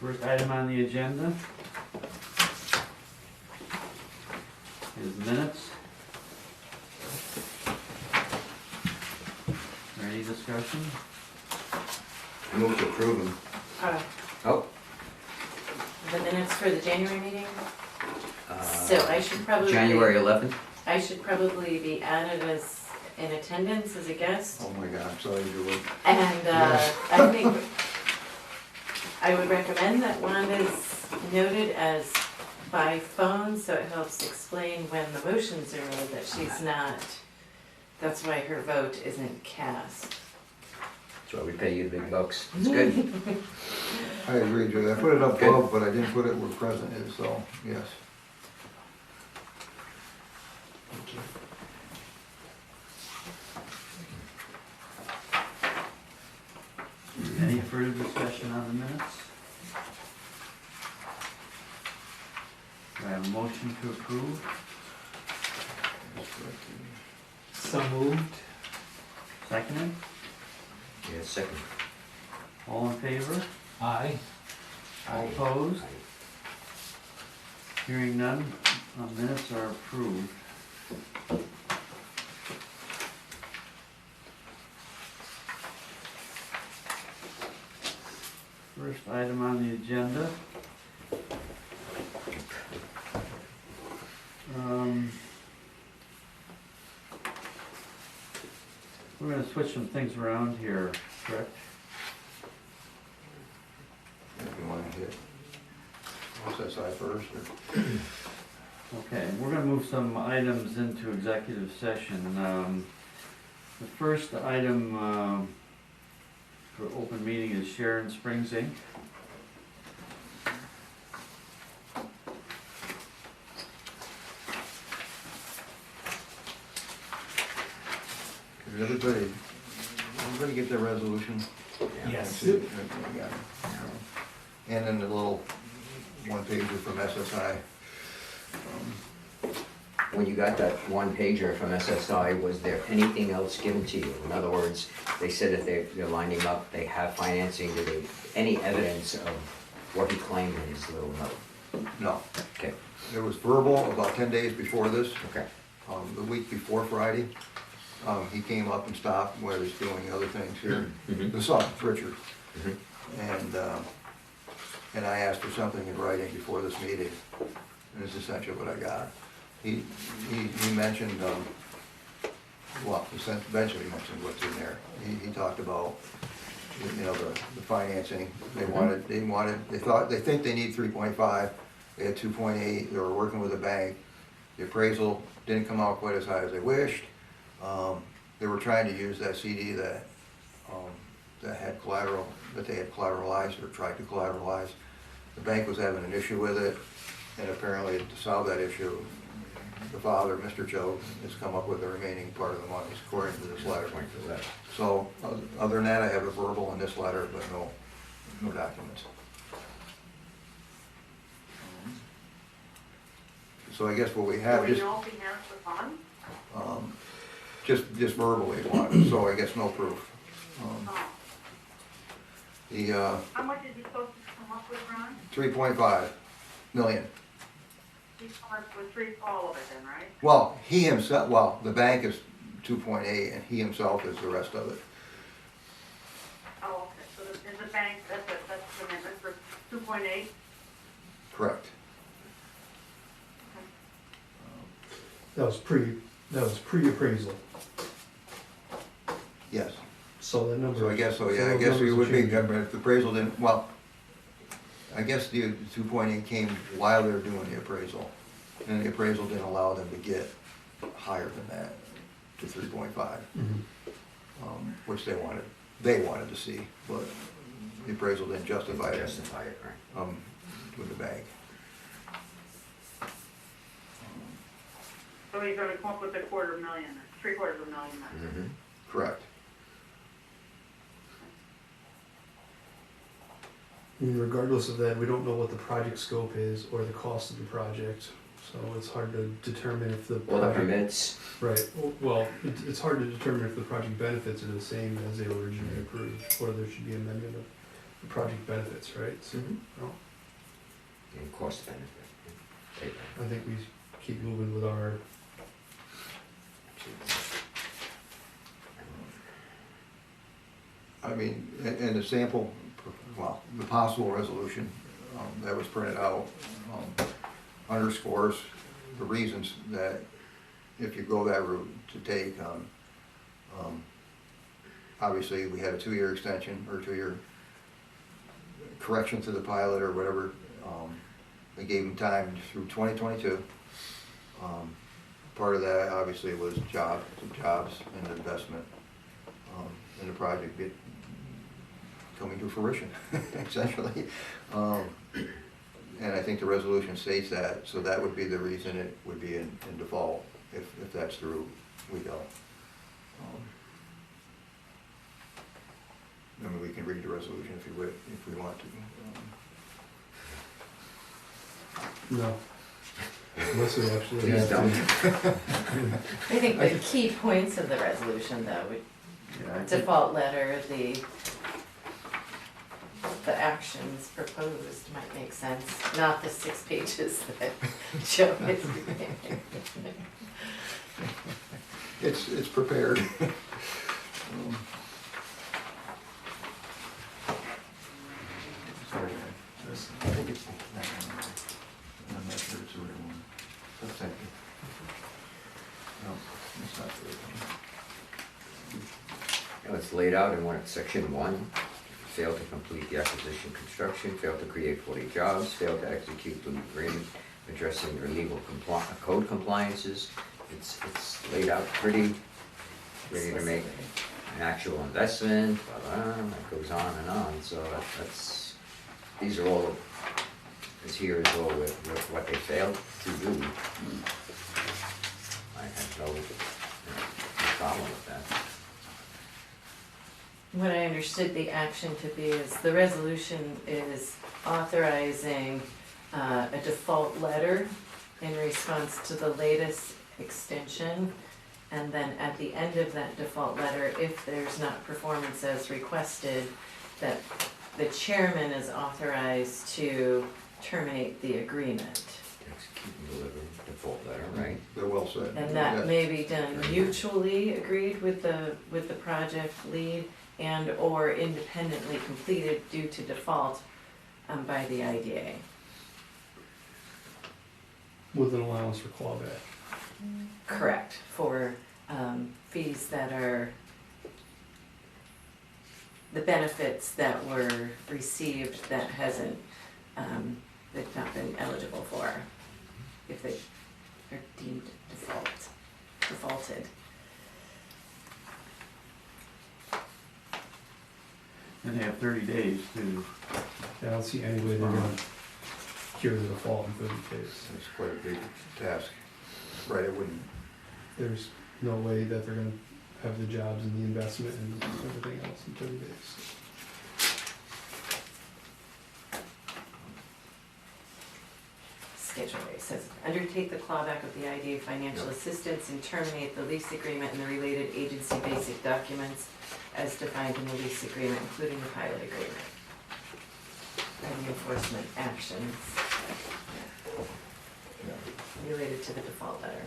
First item on the agenda is minutes. Is there any discussion? I move to approve them. Oh. The minutes for the January meeting, so I should probably. January 11th? I should probably be added as in attendance as a guest. Oh my God, I'm sorry, Julie. And I think I would recommend that one is noted as by phone, so it helps explain when the motions are made that she's not, that's why her vote isn't cast. That's why we pay you the big bucks. It's good. I agree, Julie. I put it up above, but I didn't put it where present is, so, yes. Any further discussion on the minutes? Do I have a motion to approve? So moved. Seconded? Yeah, second. All in favor? Aye. All opposed? Hearing none, minutes are approved. First item on the agenda. We're gonna switch some things around here, correct? If you want to hit SSI first, or Okay, we're gonna move some items into executive session. The first item for open meeting is Sharon Springs Inc. Did everybody get their resolution? Yes. Okay, got it. And then the little one pager from SSI. When you got that one pager from SSI, was there anything else given to you? In other words, they said that they're lining up, they have financing, do they, any evidence of what he claimed in his little note? No, Okay, it was verbal about 10 days before this. okay. The week before Friday, he came up and stopped where he's doing other things here. Mhm. The son, Richard. Mhm. And I asked for something in writing before this meeting, and it's essentially what I got. He mentioned, well, eventually he mentioned what's in there. He talked about, you know, the financing. They think they need 3.5, they had 2.8, they were working with a bank. The appraisal didn't come out quite as high as they wished. They were trying to use that CD that had collateral, that they had collateralized or tried to collateralize. The bank was having an issue with it, and apparently to solve that issue, the father, Mr. Joe, has come up with the remaining part of the money, according to this letter. So, other than that, I have a verbal in this letter, but no documents. So I guess what we have Do is, we know if he has the funds? just verbally one, so I guess no proof. The, How much is he supposed to come up with, Ron? 3.5 million. He's come up with all of it then, right? Well, he himself, well, the bank is 2.8 and he himself is the rest of it. Oh, okay, so is the bank, that's the commitment for 2.8? Correct. That was pre-appraisal. Yes. So that number. So I guess, so yeah, I those guess we numbers would are be, changing. if the appraisal didn't, well, I guess the 2.8 came while they were doing the appraisal. And the appraisal didn't allow them to get higher than that, to 3.5, Mhm. which they wanted to see, but the appraisal didn't justify it, Justify it, right? with the bank. So he's gonna come up with $250,000, $750,000 then? Mhm. Correct. And regardless of that, we don't know what the project scope is or the cost of the project, so it's hard to determine if the Well, the project. permits, Right, well, it's hard to determine if the project benefits are the same as they were originally approved, or there should be amendment the project benefits, right? So, well, And cost benefit. Payback. I think we keep moving with our, I mean, and the sample, well, the possible resolution that was printed out underscores the reasons that if you go that route to take, obviously, we had a 2-year extension or 2-year correction to the pilot or whatever. They gave them time through 2022. Part of that obviously was jobs and investment in the project coming to fruition, essentially. And I think the resolution states that, so that would be the reason it would be in default if that's the route we go. I mean, we can read the resolution if we want to. no. Unless we actually Please have don't. to. I think the key points of the resolution though, would Yeah, I think- default letter, the actions proposed might make sense, not the 6 pages that Joe is reading. It's prepared. Sorry, I think it's that one. I'm not sure it's the right one. But thank you. No, it's not the right one. It's laid out in section 1. Failed to complete the acquisition construction, failed to create 40 jobs, failed to execute the agreement addressing their legal code compliances. It's laid out pretty, ready to make an actual investment, blah, blah, blah, it goes on and on. So that's, these are all, this here is all with what they failed to do. I have no problem with that. What I understood the action to be is the resolution is authorizing a default letter in response to the latest extension. And then at the end of that default letter, if there's not performance as requested, that the chairman is authorized to terminate the agreement. Execute and deliver default letter, right? They're well said. And that may be done mutually agreed with the project lead and or independently completed due to default by the IDA. With an allowance for clawback. Correct, for fees that are, the benefits that were received that hasn't, they've not been eligible for, if they are deemed defaulted. And they have 30 days to, I don't see any way they're gonna cure the default in 30 days. It's quite a big task. Right, it wouldn't, There's no way that they're gonna have the jobs and the investment and everything else in 30 days. Schedule A says, undertake the clawback of the IDA financial Yep. assistance and terminate the lease agreement and the related agency basic documents as defined in the lease agreement, including the pilot agreement. And the enforcement actions yeah. related to the default letter.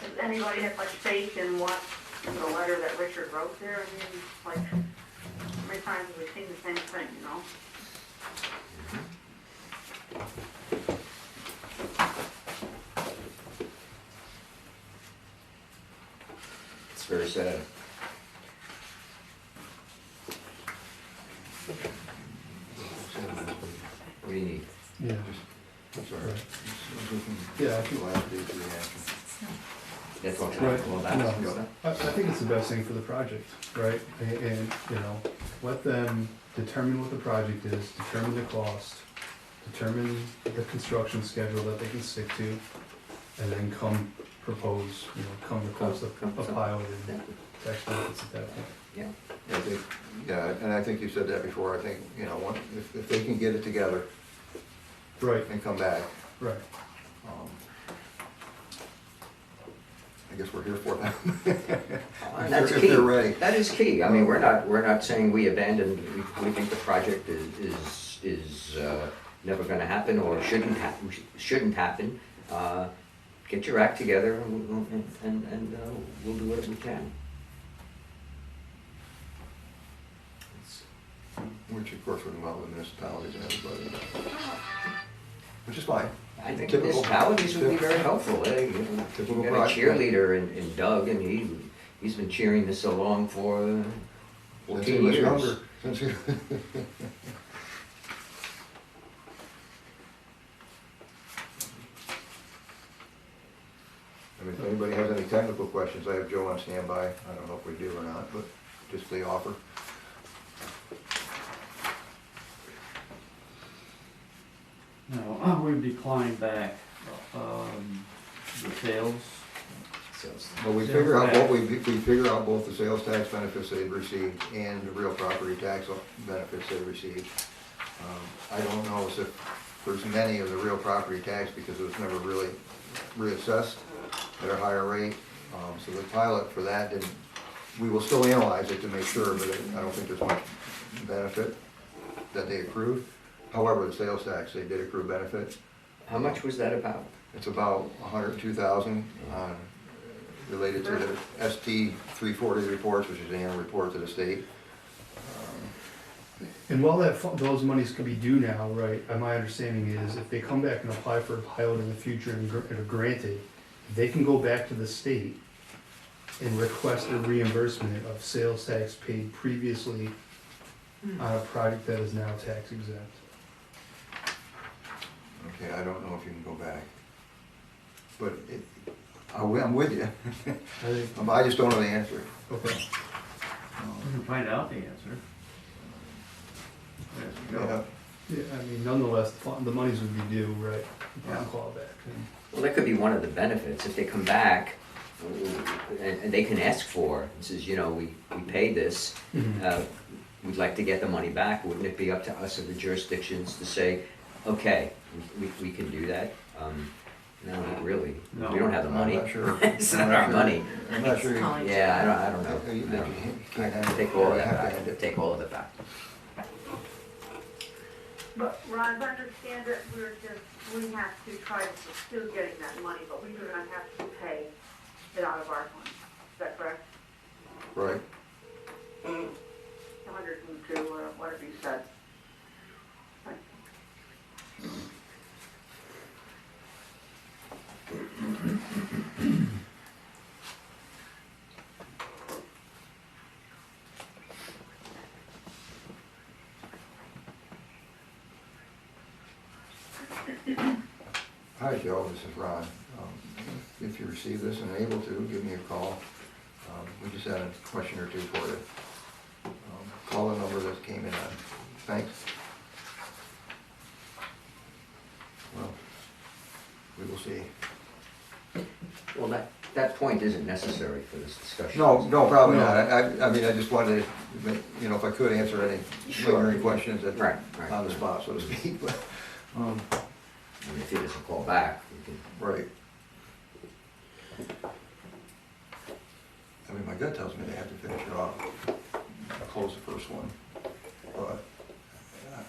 Does anybody have much faith in what, in the letter that Richard wrote there? I mean, like, how many times have we seen the same thing, you know? It's very sad. What do you need? Yeah. I'm sorry. Right. I was looking Yeah, I at think- the last page of the action. That's what Right, well, no, I think it's the best thing for the project, right? And, you know, let them determine what the project is, determine the cost, determine the construction schedule that they can stick to, and then come propose, you know, come request a pilot and tax benefits at that point. Yeah. I think, yeah, and I think you said that before, I think, you know, if they can get it together Right, and come back, right. um, I guess we're here for them. And that's If key. they're ready. That is key. I mean, we're not saying we abandoned, we think the project is never gonna happen or shouldn't happen. Get your act together and we'll do what we can. Which of course would involve the municipalities and everybody, which is fine. I think Typical- municipalities would be very helpful. You Typical got a project. cheerleader in Doug, and he's been cheering this along for Since he 14 was years. younger, since he. I mean, if anybody has any technical questions, I have Joe on standby. I don't know if we do or not, but just the offer. No, we've declined back, the sales. Well, we figure out what we figure out both the sales tax benefits they've received and the real property tax benefits they received. I don't know if there's many of the real property tax because it was never really reassessed at a higher rate. So the pilot for that didn't, we will still analyze it to make sure, but I don't think there's much benefit that they accrued. However, the sales tax, they did accrue benefit. How much was that about? It's about 102,000 related to the ST 340 reports, which is the annual report to the state. And while those monies can be due now, right, my understanding is if they come back and apply for a pilot in the future and are granted, they can go back to the state and request a reimbursement of sales tax paid previously on a project that is now tax exempt. Okay, I don't know if you can go back. But I'm with you. I think, I just don't know the answer. okay. We can find out the answer. There you Yeah. go. Yeah, I mean, nonetheless, the monies would be due, right, Yeah. upon clawback. And Well, that could be one of the benefits. If they come back and they can ask for, it says, you know, we paid this, we'd like to get the money back. Wouldn't it be up to us or the jurisdictions to say, okay, we can do that? No, not really. No. We don't have the money. I'm not sure. It's I'm not not our sure. money. I'm not sure. Calling. Yeah, I don't know. You I don't- can't have it. Take all of You that have to back. end it. Take all of it back. But Ron, I understand that we have to try to pursue getting that money, but we do not have to pay it out of our funds. Is that correct? Right. 102, or whatever you said. Hi, Joe, this is Ron. If you receive this and are able to, give me a call. We just had a question or two for you. Call the number that came in on. Thanks. Well, we will see. Well, that point isn't necessary for this discussion. No, probably No. not. I mean, I just wanted to, you know, if I could answer any Sure. lingering questions that, Right. on the spot, so to speak. But, And if he doesn't call back, we can. right. I mean, my gut tells me they have to finish it off, close the first one, but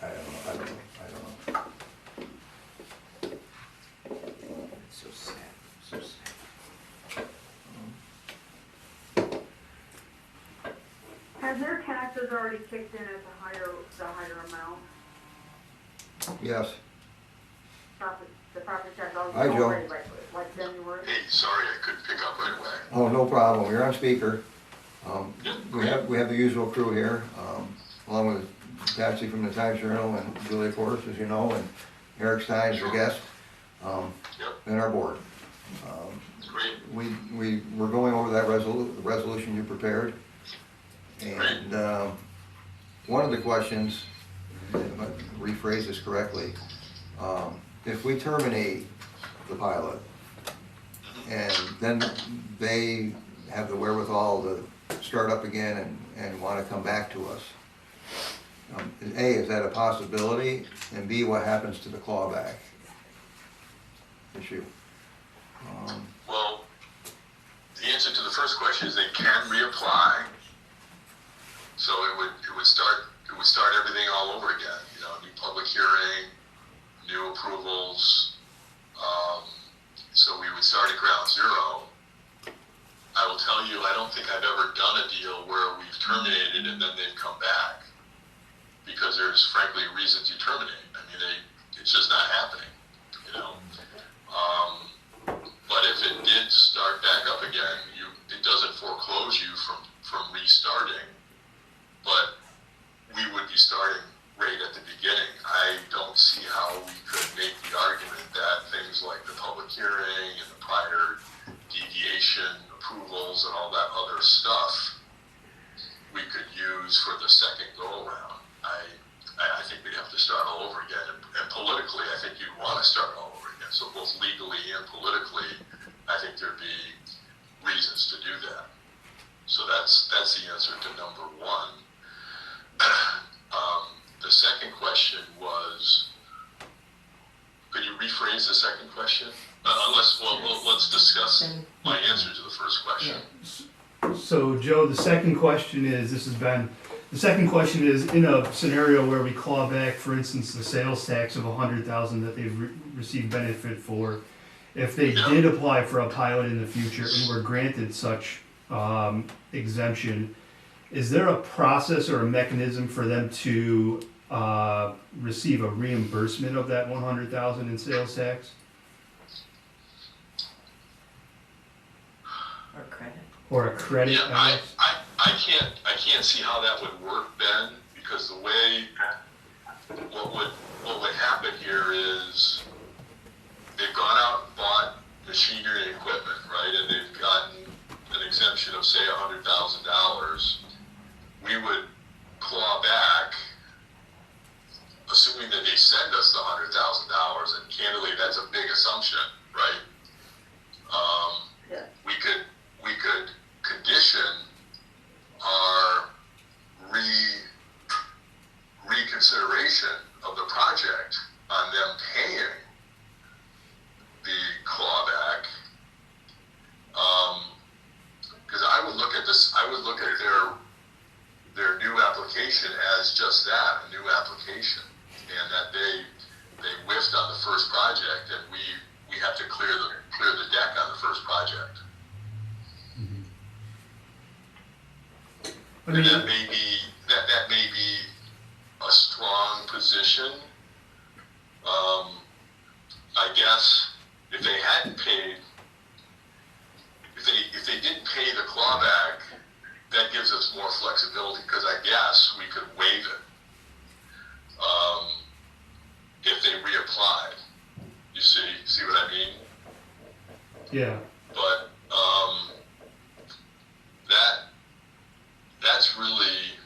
I don't know. It's so sad, so sad. Has their taxes already kicked in at the higher amount? Yes, The property tax Hi, Joe. already, like January? Hey, sorry I couldn't pick up right away. oh, no problem, you're on speaker. We have the usual crew here, along with Patsy from the Times Journal and Julia Portis, as you know, and Eric Stein is the guest, Yep, and our board. great. We're going over that resolution you prepared. And one of the questions, if I rephrase this correctly, if we terminate the pilot and then they have the wherewithal to start up again and want to come back to us, A, is that a possibility? And B, what happens to the clawback issue? Well, the answer to the first question is they can reapply. So it would start everything all over again, you know, new public hearing, new approvals. So we would start at ground zero. I will tell you, I don't think I've ever done a deal where we've terminated and then they've come back, because there's frankly a reason to terminate. I mean, it's just not happening, you know. But if it did start back up again, it doesn't foreclose you from restarting, but we would be starting right at the beginning. I don't see how we could make the argument that things like the public hearing and the prior deviation approvals and all that other stuff we could use for the second go around. I think we'd have to start all over again, and politically, I think you'd want to start all over again. So both legally and politically, I think there'd be reasons to do that. So that's the answer to number one. The second question was, could you rephrase the second question? Let's discuss my answer to the first question. So Joe, the second question is, this is Ben, the second question is, in a scenario where we claw back, for instance, the sales tax of $100,000 that they've received benefit for, if they did apply for a pilot in the future and were granted such exemption, is there a process or a mechanism for them to receive a reimbursement of that $100,000 in sales tax? Or credit. Or a credit, Yeah, I guess? I can't see how that would work, Ben, because the way what would happen here is they've gone out and bought machinery and equipment, right, and they've gotten an exemption of say $100,000. We would claw back, assuming that they send us the $100,000, and candidly, that's a big assumption, right? Yeah. We could condition our reconsideration of the project on them paying the clawback. Because I would look at this, I would look at their new application as just that, a new application, and that they whiffed on the first project, and we have to clear the deck on the first project. I And mean, that may be a strong position. I guess if they hadn't paid, if they didn't pay the clawback, that gives us more flexibility, because I guess we could waive it if they reapplied. You see what I mean? yeah. But that's really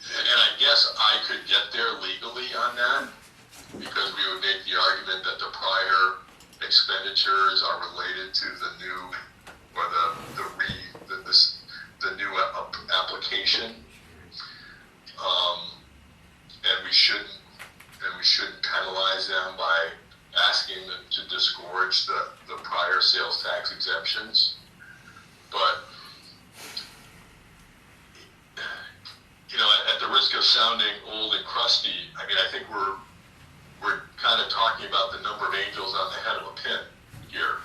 and I guess I could get there legally on that, because we would make the argument that the prior expenditures are related to the new, or the new application, and we shouldn't penalize them by asking them to disgorge the prior sales tax exemptions. But you know, at the risk of sounding old and crusty, I mean, I think we're kind of talking about the number of angels on the head of a pin here.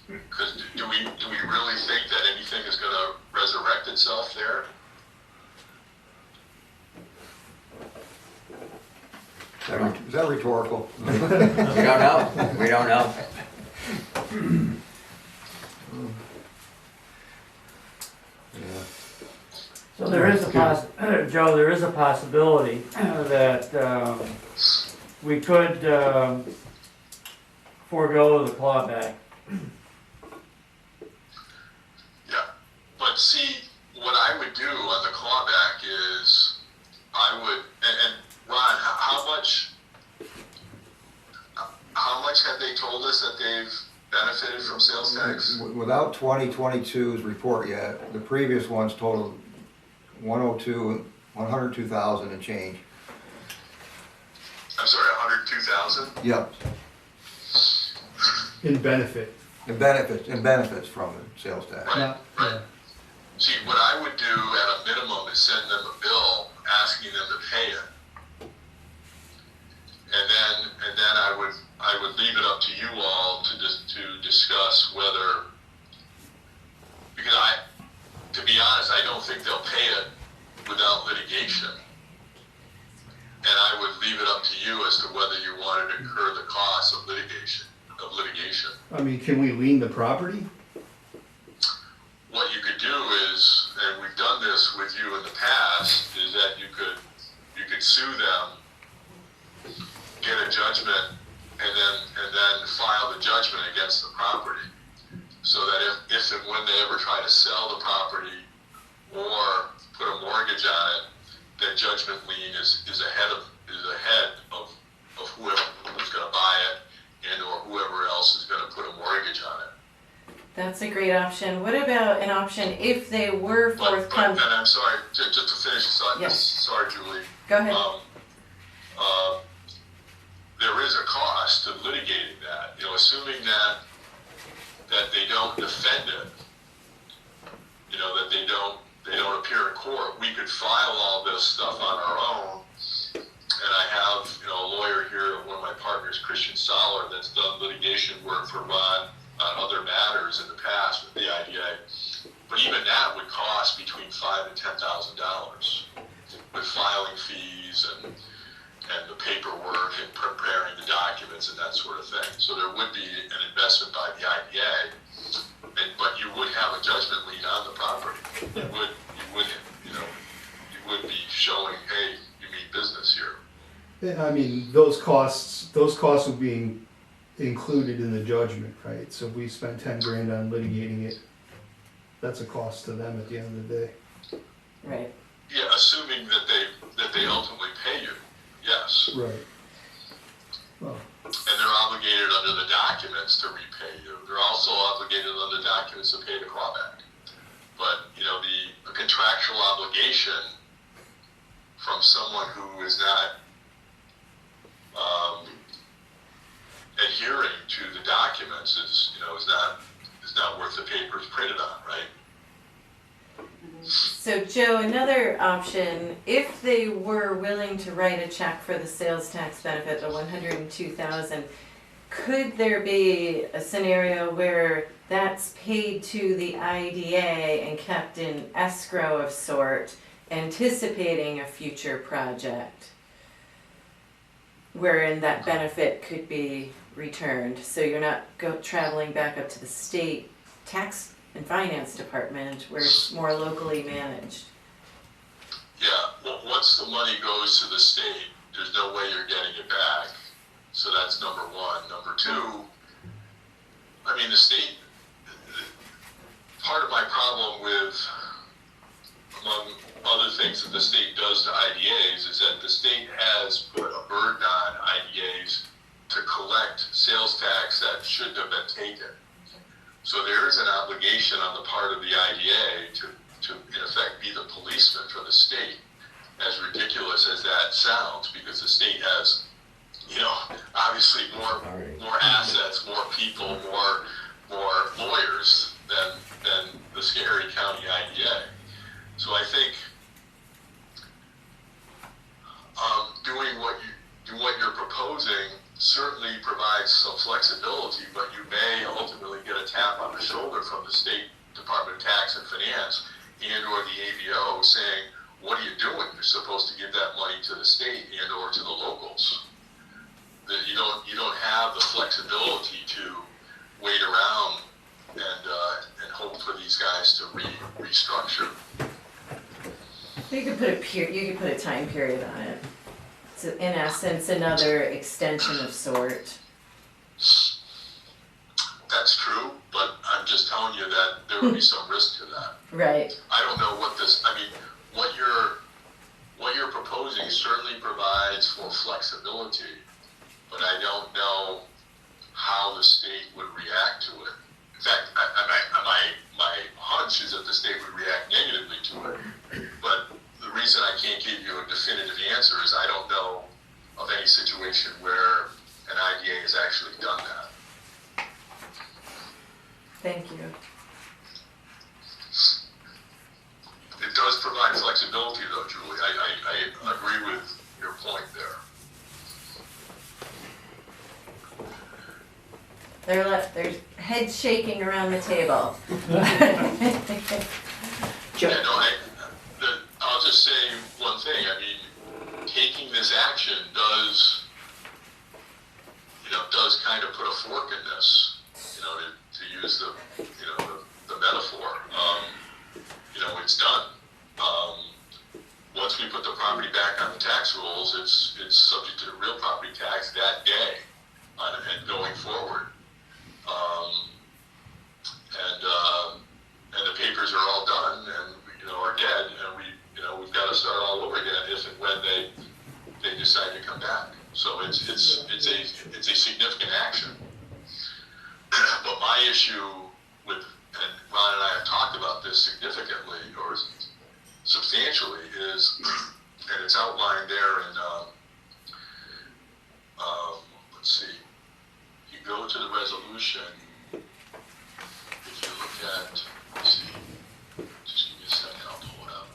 Because do we really think that anything is going to resurrect itself there? Is that rhetorical? We don't know, we don't know. Yeah. So there is Joe, there is a possibility that we could forego the clawback. Yeah. But see, what I would do on the clawback is I would, and Ron, how much have they told us that they've benefited from sales tax? Without 2022's report yet, the previous ones totaled 102,000 and change. thousand? Yeah, In benefit, and benefits from the sales tax. Right, not, right. See, what I would do at a minimum is send them a bill asking them to pay it. And then I would leave it up to you all to discuss whether, because to be honest, I don't think they'll pay it without litigation. And I would leave it up to you as to whether you wanted to incur the cost of litigation. I mean, can we lien the property? What you could do is, and we've done this with you in the past, is that you could sue them, get a judgment, and then file the judgment against the property. So that if and when they ever try to sell the property or put a mortgage on it, that judgment lien is ahead of whoever's going to buy it and or whoever else is going to put a mortgage on it. That's a great option. What about an option if they were forthcoming? And I'm sorry, just to finish this up, Yes. sorry, Julie. Go ahead. There is a cost to litigating that, assuming that they don't defend it, that they don't appear in court. We could file all this stuff on our own, and I have, a lawyer here, one of my partners, Christian Soller, that's done litigation work for Ron on other matters in the past with the IDA. But even that would cost between $5,000 and $10,000 with filing fees and the paperwork and preparing the documents and that sort of thing. So there would be an investment by the IDA, but you would have a judgment lien on the property. You would be showing, hey, you mean business here. I mean, those costs would be included in the judgment, right? So if we spend 10 grand on litigating it, that's a cost to them at the end of the day. Right. Yeah, assuming that they ultimately pay you, yes. Right. Well, And they're obligated under the documents to repay you. They're also obligated under the documents to pay the clawback. But, the contractual obligation from someone who is not adhering to the documents is not worth the paper it's printed on, right? So Joe, another option, if they were willing to write a check for the sales tax benefit, the $102,000, could there be a scenario where that's paid to the IDA and kept in escrow of sort, anticipating a future project, wherein that benefit could be returned, so you're not traveling back up to the state tax and finance department where it's more locally managed? Yeah, well, once the money goes to the state, there's no way you're getting it back. So that's number one. Number two, the state, part of my problem with, among other things that the state does to IDAs, is that the state has put a burden on IDAs to collect sales tax that shouldn't have been taken. So there is an obligation on the part of the IDA to in effect be the policeman for the state, as ridiculous as that sounds, because the state has, obviously more assets, more people, more lawyers than the scary county IDA. So I think doing what you're proposing certainly provides some flexibility, but you may ultimately get a tap on the shoulder from the State Department of Tax and Finance and or the ABO saying, what are you doing? You're supposed to give that money to the state and or to the locals. That you don't have the flexibility to wait around and hope for these guys to restructure. You could put a time period on it. It's in essence another extension of sort. That's true, but I'm just telling you that there would be some risk to that. Right. I don't know what you're proposing certainly provides for flexibility, but I don't know how the state would react to it. In fact, my hunch is that the state would react negatively to it, but the reason I can't give you a definitive answer is I don't know of any situation where and IDA has actually done that. Thank you. It does provide flexibility though, Julie. I agree with your point there. There's heads shaking around the table. Joe, Yeah, no, I'll just say one thing. I mean, taking this action does kind of put a fork in this, to use the metaphor. It's done. Once we put the property back on the tax rolls, it's subject to the real property tax that day and going forward. And the papers are all done and, are dead, and we've got to start all over again if and when they decide to come back. So it's a significant action. But my issue with, and Ron and I have talked about this significantly or substantially, is, and it's outlined there in, let's see, you go to the resolution, if you look at, let's see, just give me a second, I'll pull it up.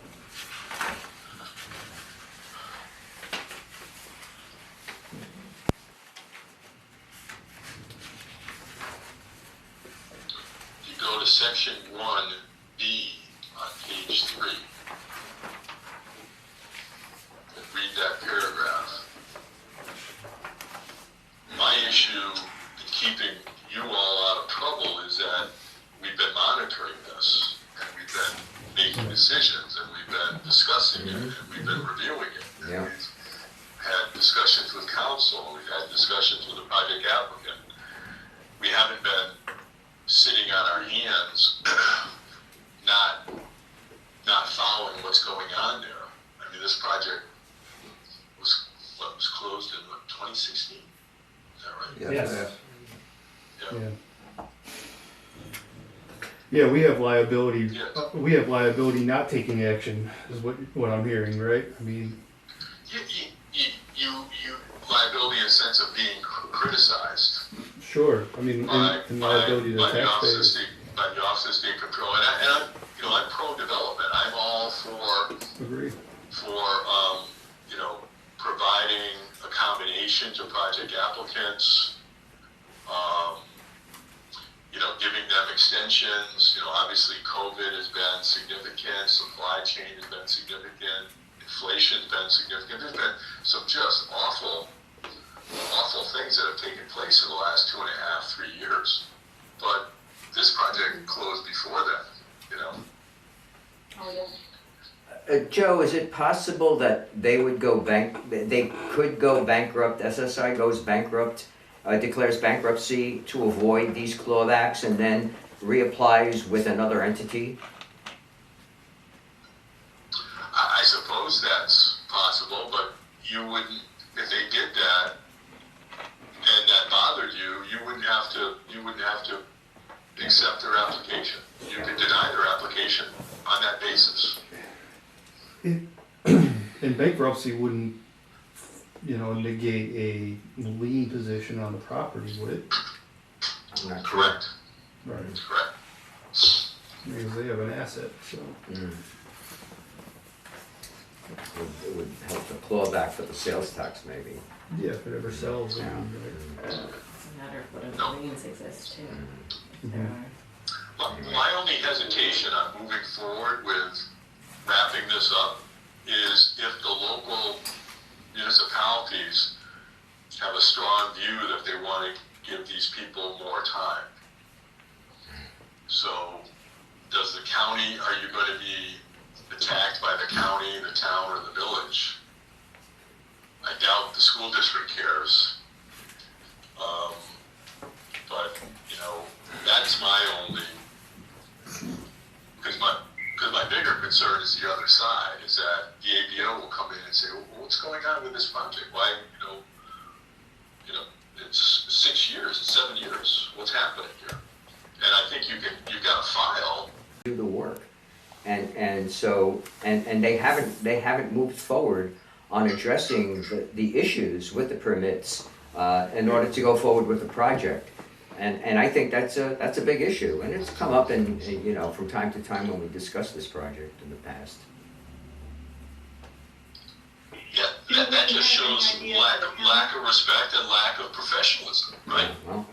If you go to section 1B on page 3, and read that paragraph. My issue in keeping you all out of trouble is that we've been monitoring this, and we've been making decisions, and we've been discussing it, and we've been reviewing it. And Yeah. we've had discussions with council, we've had discussions with the project applicant. We haven't been sitting on our hands, not following what's going on there. I mean, this project was closed in 2016? Is that right? Yes. Yeah. Yeah. Yeah, we have liability. Yes. We have liability not taking action, is what I'm hearing, right? I mean, You liability in the sense of being criticized sure. I mean, by in liability to the Office of taxpayers. State, by the Office of State Control, and I'm pro-development. I'm all for Agree. providing accommodation to project applicants, giving them extensions. Obviously COVID has been significant, supply chain has been significant, inflation's been significant. There's been some just awful things that have taken place in the last 2.5, 3 years. But this project closed before that, Oh, yeah. Joe, is it possible that they could go bankrupt, SSI goes bankrupt, declares bankruptcy to avoid these clawbacks and then reapplies with another entity? I suppose that's possible, but you wouldn't, if they did that and that bothered you, you wouldn't have to accept their application. You could deny their application on that basis. And bankruptcy wouldn't, negate a lien position on the property, would it? I'm not sure. Correct. Right. Correct. Because they have an asset, so. Mm. It would help the clawback for the sales tax, maybe. Yeah, if it ever sells, then, Yeah. It's a matter of whether liens exist too. If there are. My only hesitation on moving forward with wrapping this up is if the local municipalities have a strong view that they want to give these people more time. So, are you going to be attacked by the county, the town, or the village? I doubt the school district cares. But, that's my only, because my bigger concern is the other side, is that the ABO will come in and say, well, what's going on with this project? Why, it's 6 years, it's 7 years, what's happening here? And I think you've got to file. Do the work. And so they haven't moved forward on addressing the issues with the permits in order to go forward with the project. And I think that's a big issue, and it's come up in, you know, from time to time when we discussed this project in the past. Yeah, that just shows lack of respect and lack of professionalism, right? Well,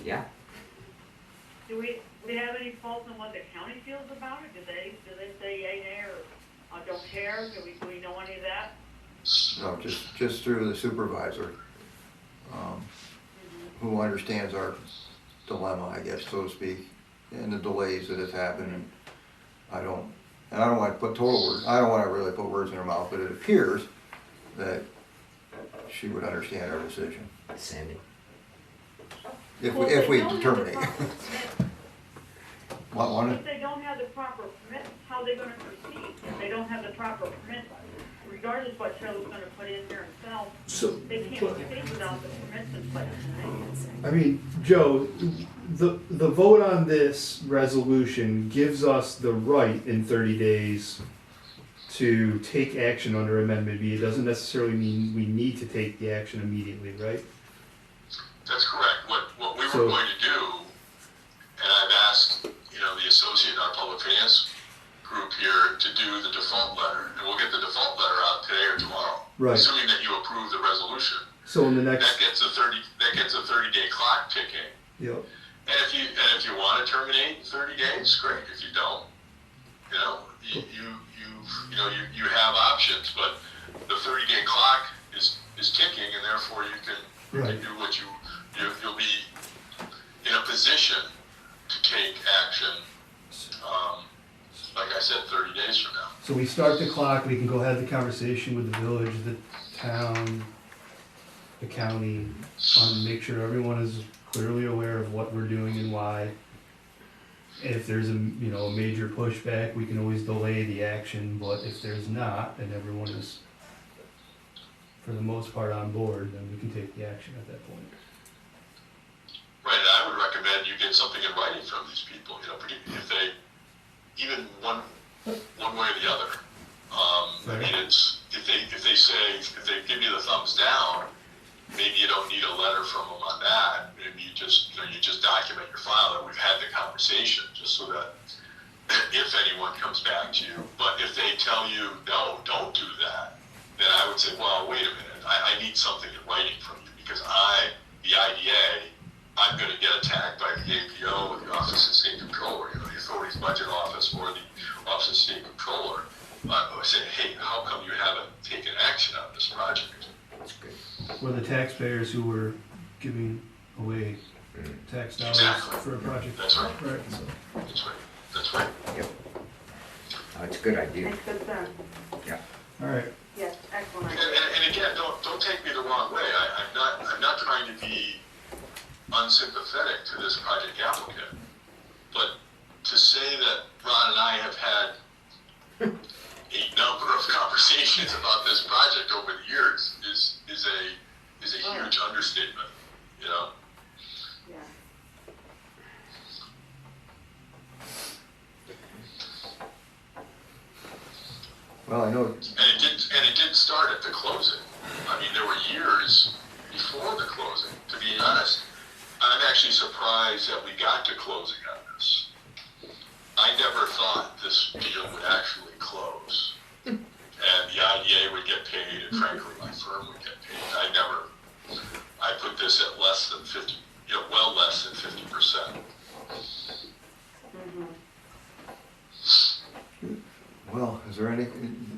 yeah. Do we have any fault in what the county feels about it? Do they say yay, nay, or don't care? Do we know any of that? No, just through the supervisor, who understands our dilemma, I guess, so to speak, and the delays that have happened. And I don't want to put I don't want to really put words in her mouth, but it appears that she would understand our decision, Sandy. if we terminate. If they don't have the proper permit, how are they gonna proceed? If they don't have the proper permit, regardless what Cheryl's gonna put in there himself, So, they can't proceed without the permits in place. I mean, Joe, the vote on this resolution gives us the right in 30 days to take action under Amendment B. It doesn't necessarily mean we need to take the action immediately, right? That's correct. What we were So- going to do, and I've asked, you know, the associate in our public finance group here to do the default letter, and we'll get the default letter out today or tomorrow. Right. Assuming that you approve the resolution. So in the next, That gets a 30-day clock ticking. yep, And if you want to terminate in 30 days, great. If you don't, you know, you have options, but the 30-day clock is ticking, and therefore you can Right. do what you'll be in a position to take action. Like I said, 30 days from now. so we start the clock, we can go have the conversation with the village, the town, the county, make sure everyone is clearly aware of what we're doing and why. If there's a major pushback, we can always delay the action, but if there's not, and everyone is, for the most part, on board, then we can take the action at that point. Right, and I would recommend you get something in writing from these people, you know, if they, even one way or the other. I mean, if they give you the thumbs down, maybe you don't need a letter from them on that. Maybe you just document your file that we've had the conversation, just so that if anyone comes back to you. But if they tell you, no, don't do that, then I would say, well, wait a minute, I need something in writing from you, because the IDA, I'm gonna get attacked by the APO, or the Office of State Controller, you know, the Authority's Budget Office, or the Office of State Controller. I say, hey, how come you haven't taken action on this project? That's good. We're the taxpayers who were giving away tax dollars Exactly. for a project. That's right. Right, so, That's right. Yep. It's a good idea. Makes good sense. all right, Yes, excellent And, idea. and again, don't take me the wrong way. I'm not trying to be unsympathetic to this project applicant, but to say that Ron and I have had a number of conversations about this project over the years is a huge understatement, you know? Yeah. Well, I know, And it didn't start at the closing. I mean, there were years before the closing. To be honest, I'm actually surprised that we got to closing on this. I never thought this deal would actually close, and the IDA would get paid, and frankly, my firm would get paid. I put this at less than 50, well less than 50%. well, is there any,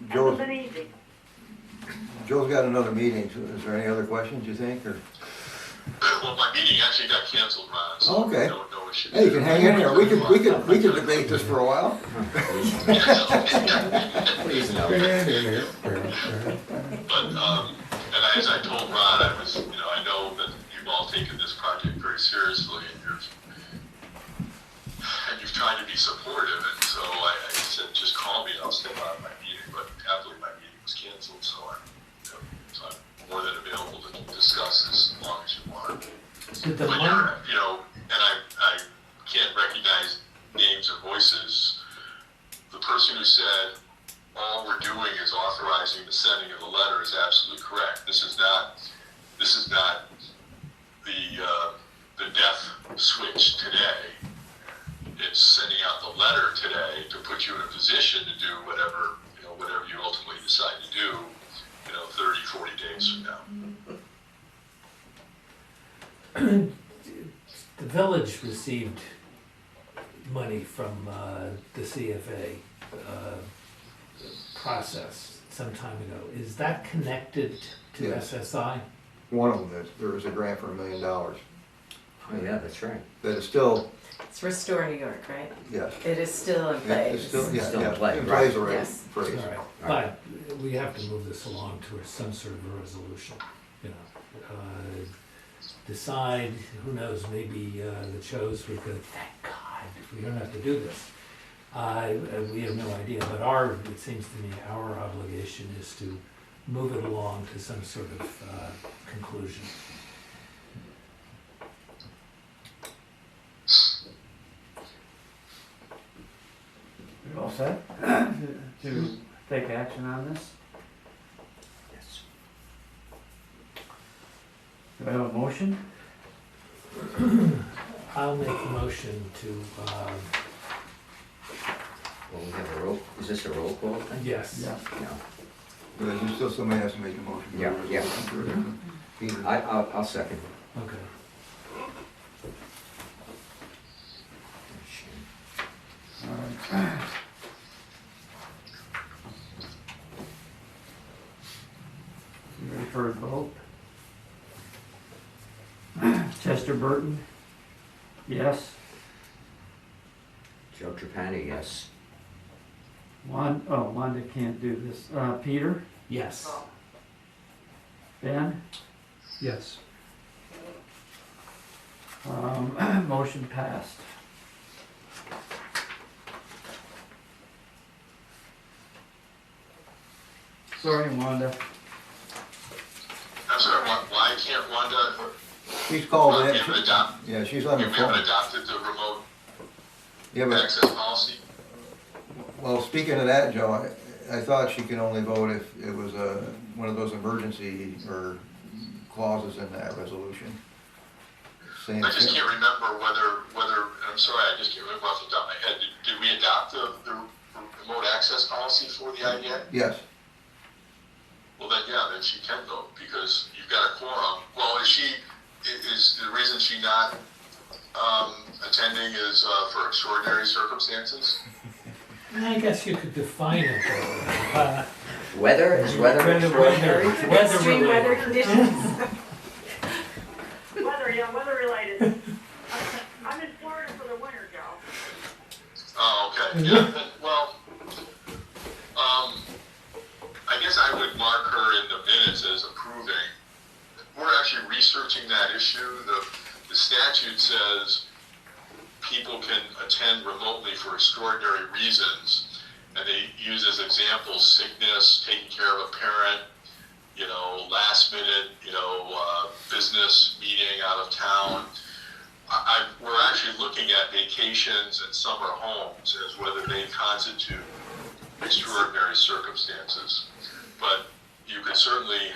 Hasn't been easy. Joe's got another meeting, so is there any other questions, you think, or? Well, my meeting actually got canceled, Ron, so Okay. no issue. Hey, you can hang in here, we could debate this for a while. Please no. But, and as I told Ron, I know that you've all taken this project very seriously, and you've tried to be supportive, and so I said, just call me and I'll step out of my meeting, but happily my meeting was canceled, so I'm more than available to discuss this as long as you want. Did the But money, and I can't recognize names or voices. The person who said, all we're doing is authorizing the sending of the letter is absolutely correct. This is not the death switch today. It's sending out the letter today to put you in a position to do whatever you ultimately decide to do, 30, 40 days from now. The village received money from the CFA process some time ago. Is that connected to Yes. SSI? One of them is, there was a grant for $1 million. Oh, yeah, that's right. That is still, It's Restore New York, right? yes. It is still in It's place. still, yeah, Still in yeah. play, In right. place already, Yes. All phrase. right, but we have to move this along towards some sort of a resolution, decide, who knows, maybe the Chos would go, thank God, we don't have to do this. We have no idea, but it seems to me, our obligation is to move it along to some sort of conclusion. We all set to take action on this? Yes. Do I have a motion? I'll make a motion to, Well, we have a roll, is this a roll call thing? yes. No. But you still, somebody has to make a motion. for Yeah, yeah. resolution. Peter. I'll second. Okay. All right. You ready for a vote? Chester Burton? Yes. Joe Trapani, yes. Wanda can't do this. Peter? Yes. Ben? Yes. Motion passed. Sorry, Wanda. I'm sorry, why can't Wanda, She's called in. we haven't adopted, Yeah, she's on the we haven't phone. adopted the remote Yeah, but, access policy? well, speaking of that, Joe, I thought she could only vote if it was one of those emergency or clauses in that resolution. Saying, I just can't remember whether, I'm sorry, I just can't remember off the top of my head. Did we adopt the remote access policy for the IDA? yes, Well, then, yeah, then she can vote, because you've got a quorum. Well, is the reason she not attending is for extraordinary circumstances? I guess you could define it. Weather, is weather extraordinary? Extreme weather conditions. Weather related. I'm in Florida for the winter, Joe. Oh, okay, yeah, then, well, I guess I would mark her in the minutes as approving. We're actually researching that issue. The statute says people can attend remotely for extraordinary reasons, and they use as examples sickness, taking care of a parent, last minute, business meeting out of town. We're actually looking at vacations and summer homes as whether they constitute extraordinary circumstances. But you could certainly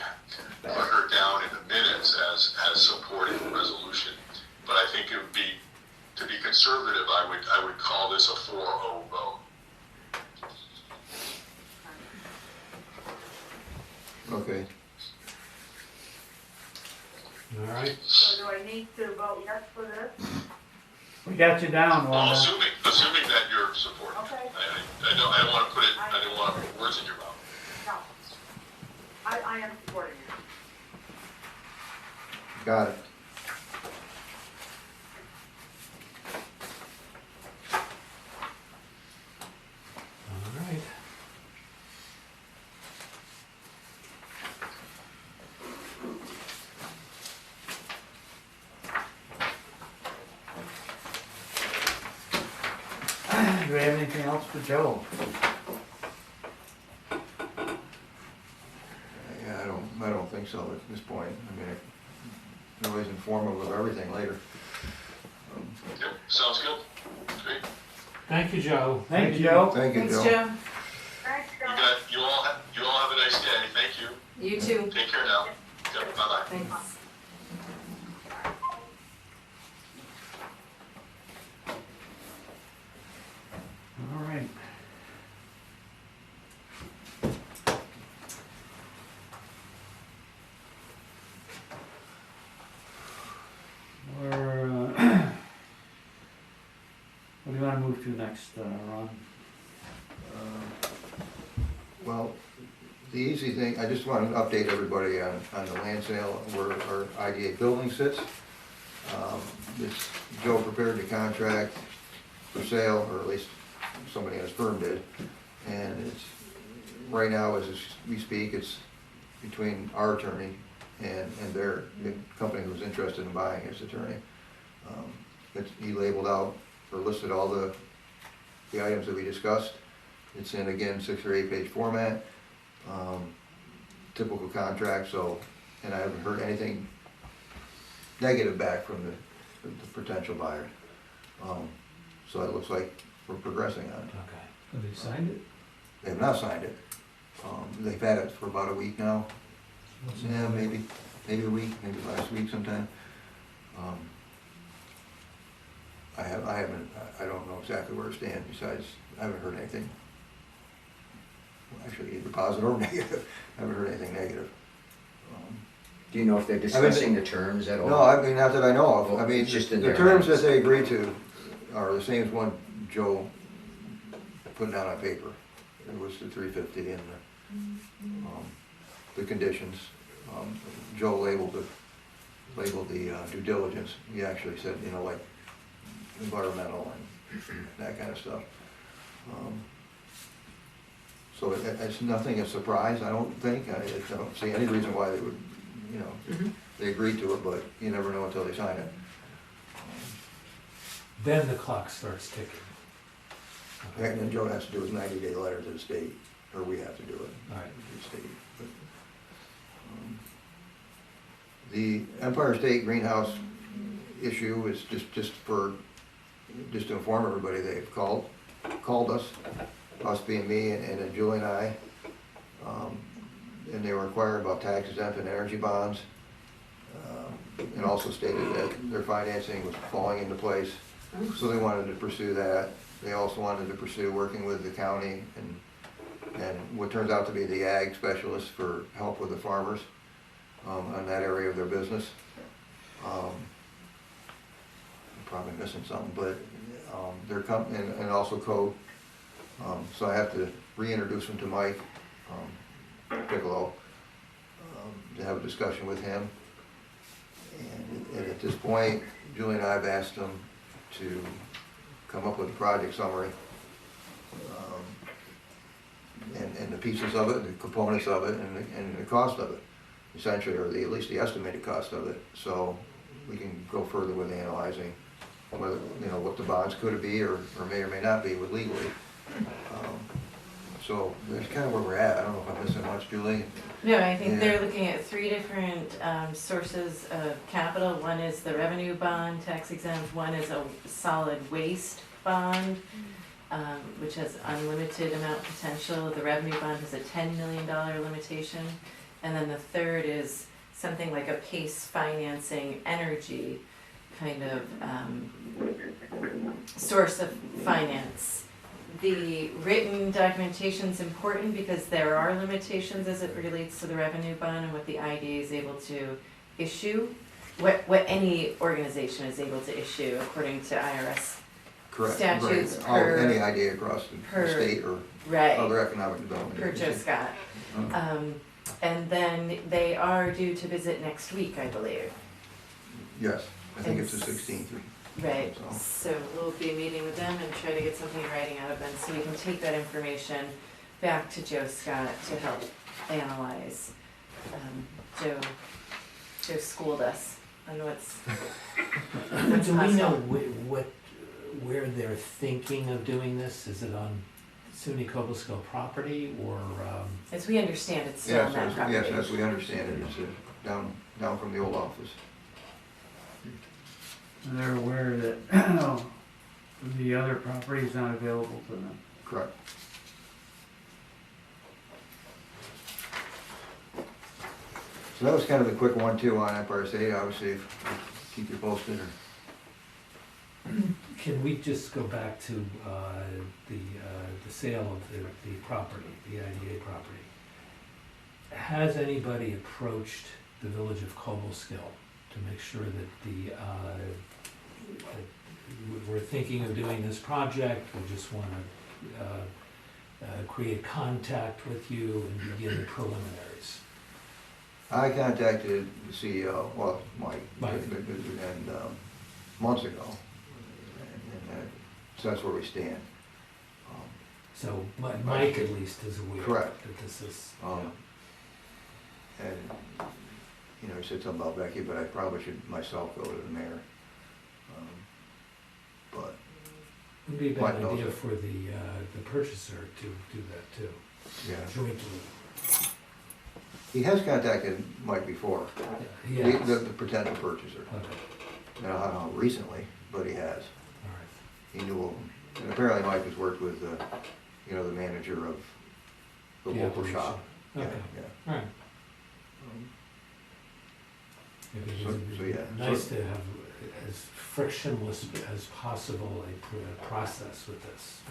put her down in the minutes as supporting the resolution. But I think it would be, to be conservative, I would call this a 4-0 vote. okay. All right. So do I need to vote yes for this? We got you down, Well, Wanda. assuming that you're supporting. Okay. I don't want to put words in your mouth. No. I am supporting it. Got it. All right. Do we have anything else for Joe? Yeah, I don't think so at this point. I mean, everybody's informative of everything later. Yep, sounds good. Great. Thank you, Joe. Thank you, Joe. Thank you, Thanks, Joe. Joe. Thanks, You Joe. guys You too. Take care now. Yep, bye-bye. Thanks. All right. We're, what do you wanna move to next, Ron? Well, the easy thing, I just want to update everybody on the land sale where our IDA building sits. It's, Joe prepared the contract for sale, or at least somebody in his firm did. And it's, right now, as we speak, it's between our attorney and the company who was interested in buying his attorney. He labeled out, or listed all the items that we discussed. It's in, again, 6 or 8 page format, typical contract, so, and I haven't heard anything negative back from the potential buyer. So it looks like we're progressing on it. Okay. Have they signed it? They have not signed it. They've had it for about a week now. Yeah, maybe a week, maybe last week sometime. I don't know exactly where it stands, besides, I haven't heard anything. Well, actually, either positive or negative. I haven't heard anything negative. Do you know if they're discussing the terms at all? No, I mean, not that I know of. I mean, It's just in the their terms hands. that they agreed to are the same as one Joe put down on paper. It was the 350 and the conditions. Joe labeled the due diligence. He actually said, you know, like environmental and that kind of stuff. So it's nothing of surprise, I don't think. I don't see any reason why they would, you know, they agreed to it, but you never know until they sign it. Then the clock starts ticking. Okay. And then Joe has to do his 90-day letter to the state, or we have to do it All right. to the state. But, the Empire State Greenhouse issue is just to inform everybody, they've called us being me and then Julie and I, and they were inquiring about tax exempt and energy bonds, and also stated that their financing was falling into place, so they wanted to pursue that. They also wanted to pursue working with the county and what turns out to be the ag specialist for help with the farmers on that area of their business. I'm probably missing something, but they're and also code. So I have to reintroduce them to Mike Piccolo to have a discussion with him. And at this point, Julie and I have asked them to come up with a project summary and the pieces of it, the components of it, and the cost of it, essentially, or at least the estimated cost of it. So we can go further with analyzing whether, you know, what the bonds could be or may or may not be with legally. So that's kind of where we're at. I don't know if I'm missing much, Julie. No, I think Yeah. they're looking at 3 different sources of capital. One is the revenue bond, tax exempt. One is a solid waste bond, which has unlimited amount potential. The revenue bond has a $10 million limitation. And then the third is something like a PACE financing energy kind of source of finance. The written documentation is important because there are limitations as it relates to the revenue bond and what the IDA is able to issue, what any organization is able to issue according to IRS Correct. statutes Right. per, Any idea across the per- state or right, other economic development. per Joe agency. Scott. And then they are due to visit next week, I believe. Yes, I think And it's the 16th. Right, So- so we'll be meeting with them and try to get something in writing out of them, so we can take that information back to Joe Scott to help analyze. Joe schooled us on what's Do we know possible. where they're thinking of doing this? Is it on SUNY Cobblesville property or, As we understand, it's still Yes, on that property. yes, as we understand it, it's down from the old office. They're aware that the other property is not available to them. Correct. So that was kind of a quick one too on Empire State, obviously, if, keep you posted or. Can we just go back to the sale of the property, the IDA property? Has anybody approached the village of Cobleskill to make sure that we're thinking of doing this project, we just want to create contact with you and begin the preliminaries? I contacted the CEO, well, Mike, Mike. and, months ago. So that's where we stand. So Mike at least is aware Correct. that this is, And, you know, he said something about Becky, but I probably should myself go to the mayor. But, would be a Mike bad knows idea it. for the purchaser to do that too, yeah, jointly. he has contacted Mike before, Yeah, the potential purchaser. Okay, I don't know recently, but he has. all right. He knew him. And apparently Mike has worked with, you know, the manager of the Yeah, local Alicia. shop. Yeah, Okay, yeah. all right. Maybe it So- would so, be yeah. nice to have as frictionless as possible a process with this.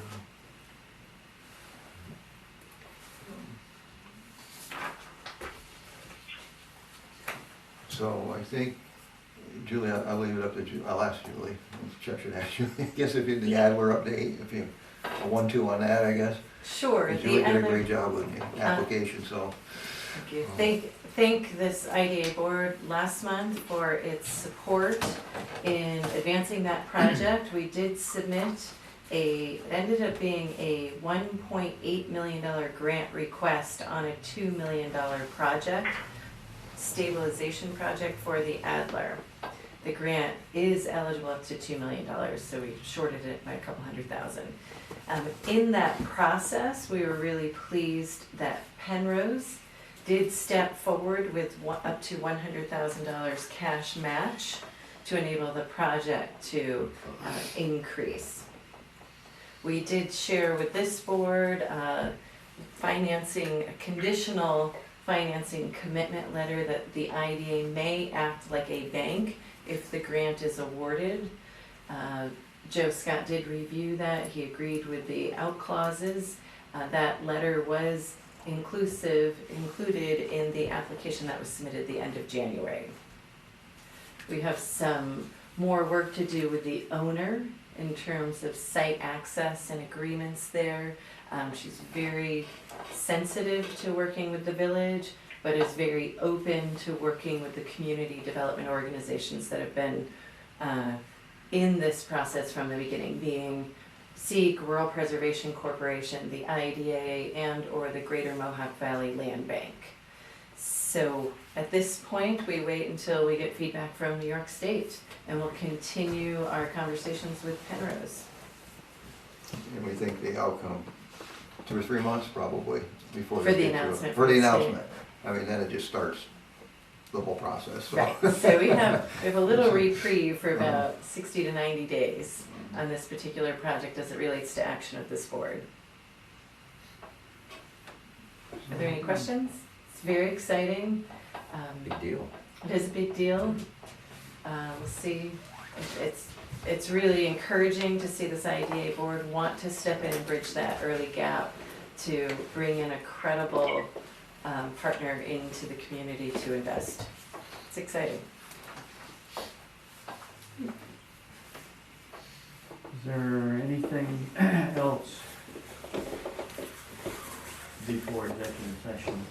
So I think, Julie, I'll leave it up to I'll ask Julie, Chuck should ask Julie, I guess if you, the Adler update, if you, a 1-2 on that, I guess. Sure, Julie the did a other. great job with the application, so. Thank you. Thank this IDA board last month for its support in advancing that project. We did submit it ended up being a $1.8 million grant request on a $2 million project, stabilization project for the Adler. The grant is eligible up to $2 million, so we shorted it by a couple $100,000. In that process, we were really pleased that Penrose did step forward with up to $100,000 cash match to enable the project to increase. We did share with this board financing, a conditional financing commitment letter that the IDA may act like a bank if the grant is awarded. Joe Scott did review that. He agreed with the out clauses. That letter was included in the application that was submitted at the end of January. We have some more work to do with the owner in terms of site access and agreements there. She's very sensitive to working with the village, but is very open to working with the community development organizations that have been in this process from the beginning, being SEEK, Rural Preservation Corporation, the IDA, and/or the Greater Mohawk Valley Land Bank. So at this point, we wait until we get feedback from New York State, and we'll continue our conversations with Penrose. And we think the outcome, 2 or 3 months probably, before. For they the get to it. announcement For the from the state. announcement. I mean, then it just starts the whole process, so. Right, so we have a little reprieve for about 60 to 90 days on this particular project as it relates to action of this board. Are there any questions? It's very exciting. Big deal. It is a big deal. We'll see. It's really encouraging to see this IDA board want to step in and bridge that early gap to bring in a credible partner into the community to invest. It's exciting. Is there anything else before executive session?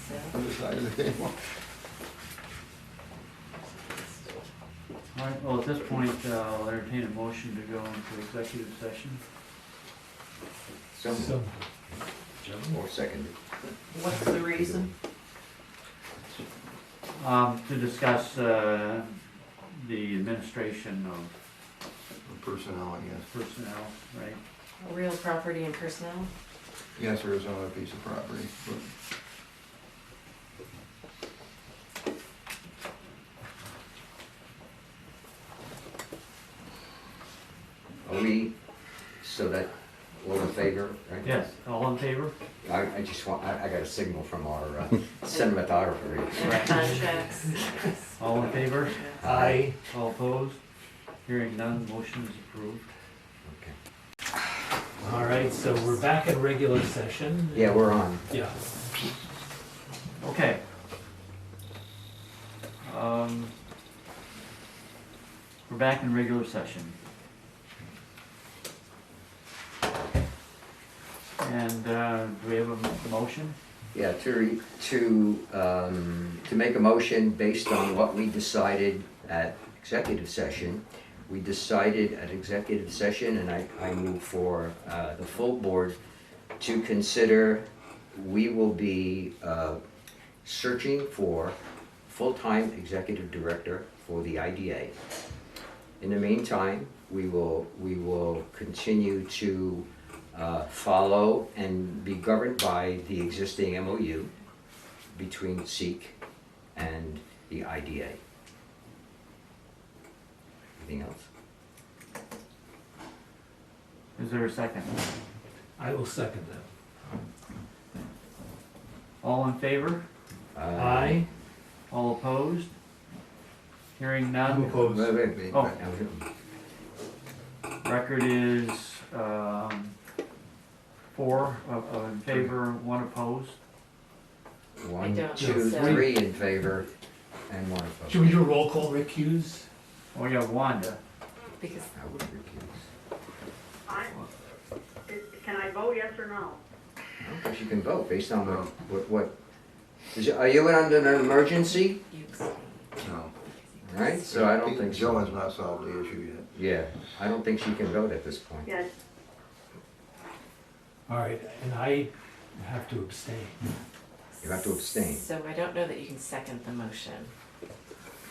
So, Other side of the table. All right, well, at this point, I'll entertain a motion to go into executive session. So, or second. what's the reason? To discuss the administration of Personnel, I guess. personnel, right? Real property and personnel? Yes, there is another piece of property, but Are we, so that All in favor, right? Yes, all in favor? I just want, I got a signal from our cinematographer. And contracts. All in favor? Aye. All opposed? Hearing none, motion is approved. Okay. All right, so we're back in regular session. Yeah, we're on. Yeah. Okay. We're back in regular session. And, do we have a motion? Yeah, to make a motion based on what we decided at executive session. We decided at executive session, and I move for the full board to consider, we will be searching for full-time executive director for the IDA. In the meantime, we will continue to follow and be governed by the existing MOU between SEEK and the IDA. Anything else? Is there a second? I will second that. All in favor? Aye. All opposed? Hearing I'm none, opposed. Wait, wait. Oh. record is, 4 in favor, 1 opposed. One, I don't two, think so. 3 in favor, and 1 opposed. Should we do a roll call, Rick Hughes? Oh, we got Wanda. Because I would recuse. Can I vote yes or no? I don't think you can vote based on are you under an emergency? you abstained. No. Right, so I don't think Joe so. has not solved the issue yet. Yeah, I don't think she can vote at this point. Yes. All right, and I have to abstain. You have to abstain. So I don't know that you can second the motion.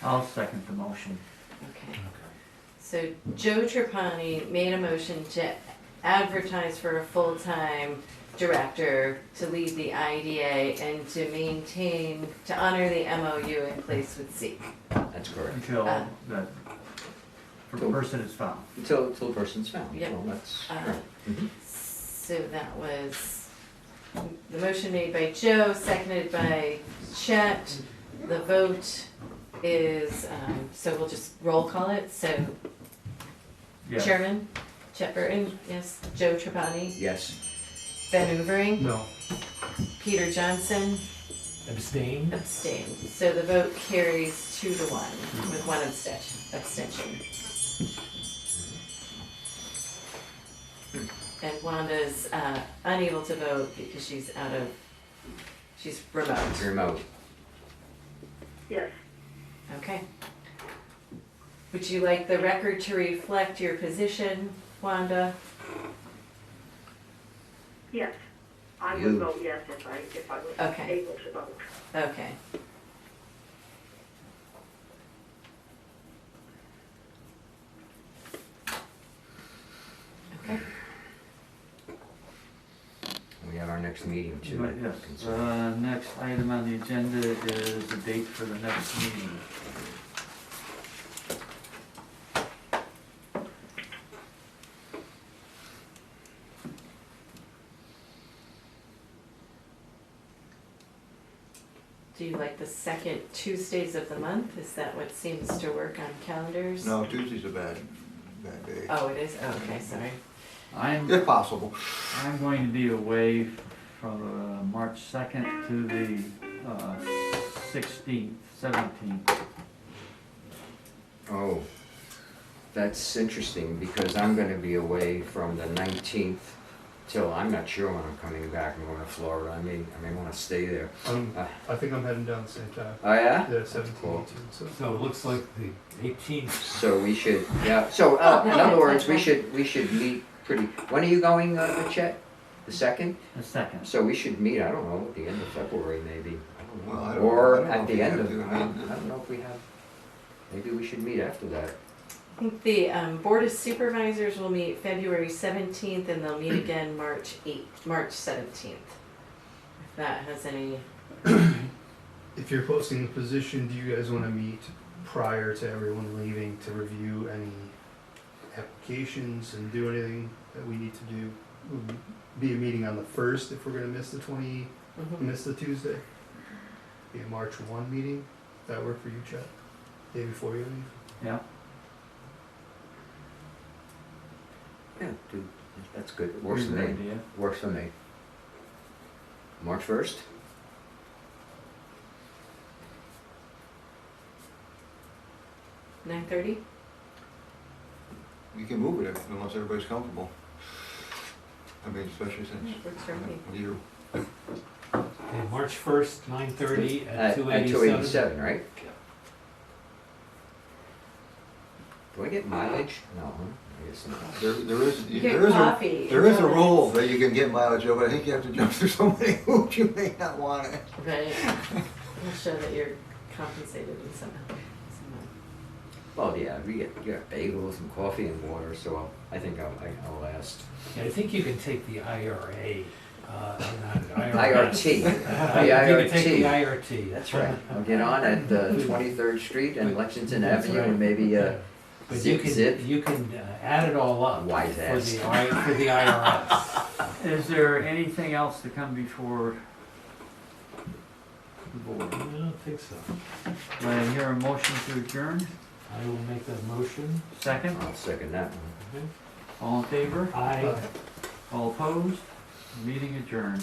I'll second the motion. Okay. So Joe Trapani made a motion to advertise for a full-time director to lead the IDA and to maintain, to honor the MOU in place with SEEK. That's correct. Until Uh. the person is found. Until the person's found. Yep. Well, that's Uh, right. Mhm. So that was the motion made by Joe, seconded by Chet. The vote is, so we'll just roll call it. So Yes. Chairman, Chet Burton, yes. Joe Trapani, Yes. Ben Uvering, No. Peter Johnson, Abstain? abstain. So the vote carries 2-1 with 1 abstention. And Wanda's unable to vote because she's remote. Remote. Yes. Okay. Would you like the record to reflect your position, Wanda? Yes. I You- would vote yes if I was Okay. able to vote. Okay. Okay. We have our next meeting too. Right, yes. Next item on the agenda is the date for the next meeting. Do you like the second Tuesdays of the month? Is that what seems to work on calendars? No, Tuesday's a bad day. Oh, it is? Oh, okay, sorry. If possible. I'm going to be away from March 2nd to the 16th, 17th. Oh, that's interesting because I'm gonna be away from the 19th till, I'm not sure when I'm coming back. I'm going to Florida. I may wanna stay there. I think I'm heading down the same time. Oh, yeah? The 17, Cool. 18, so. So it looks like the 18th. So we should, yeah, so, in other words, we should meet pretty, when are you going, Chet? The 2nd? The 2nd. So we should meet, I don't know, at the end of February maybe. I Well, don't I know. don't- Or I don't know at if the we end have of, to. I don't know if we have, maybe we should meet after that. I think the Board of Supervisors will meet February 17th and they'll meet again March 17th. If that has any, If you're posting the position, do you guys wanna meet prior to everyone leaving to review any applications and do anything that we need to do? be a meeting on the first if we're gonna miss the Mhm. miss the Tuesday. Be a March 1 meeting. Does that work for you, Chet? Day before you leave? Yeah, Yeah, dude, that's good, works for Good me, idea. works for me. March 1st? 9:30? You can move it unless everybody's comfortable. I mean, especially since Works for me. you, Okay, March 1st, 9:30 at 287. At 287, right? Do I get mileage? No, huh? I guess not. You get coffee. there is a and rule that you can get mileage over, but I think you have to jump through so many hoops, you may not want it. Right. We'll show that you're compensated in somehow. Well, yeah, you get bagels and coffee and water, so I think I'll last. Yeah, I think you can take the IRA, not IRS. IRT, the You can take the IRT. IRT. That's right. I'll get on at 23rd Street and Lexington That's Avenue right. and maybe But zip. you can add it all up Wise for ass. for the IRS. Is there anything else to come before the board? I don't think so. Do I hear a motion to adjourn? I will make that motion. Second? I'll second that one. Okay. All in favor? Aye. All opposed? Meeting adjourned.